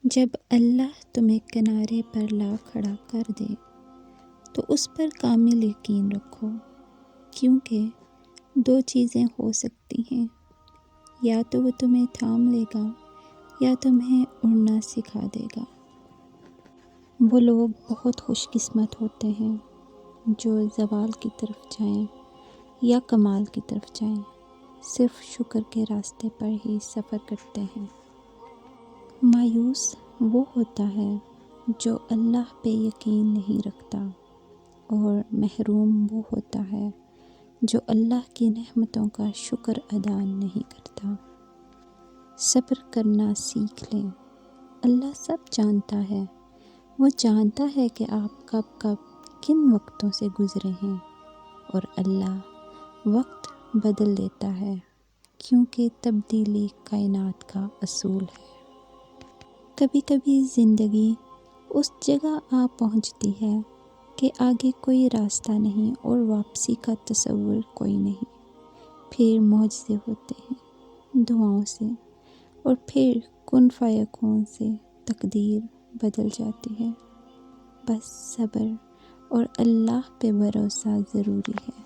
جب اللہ تمہیں کنارے پر لا کھڑا کر دے تو اس پر کامل یقین رکھو، کیونکہ دو چیزیں ہو سکتی ہیں، یا تو وہ تمہیں تھام لے گا یا تمہیں اڑنا سکھا دے گا۔ وہ لوگ بہت خوش قسمت ہوتے ہیں جو زوال کی طرف جائیں یا کمال کی طرف جائیں، صرف شکر کے راستے پر ہی سفر کرتے ہیں۔ مایوس وہ ہوتا ہے جو اللہ پہ یقین نہیں رکھتا، اور محروم وہ ہوتا ہے جو اللہ کی نعمتوں کا شکر ادا نہیں کرتا۔ صبر کرنا سیکھ لیں، اللہ سب جانتا ہے۔ وہ جانتا ہے کہ آپ کب کب کن وقتوں سے گزرے ہیں، اور اللہ وقت بدل دیتا ہے، کیونکہ تبدیلی کائنات کا اصول ہے۔ کبھی کبھی زندگی اس جگہ آ پہنچتی ہے کہ آگے کوئی راستہ نہیں اور واپسی کا تصور کوئی نہیں۔ پھر معجزے ہوتے ہیں دعاؤں سے، اور پھر کن فیکون سے تقدیر بدل جاتی ہے۔ بس صبر اور اللہ پہ بھروسہ ضروری ہے۔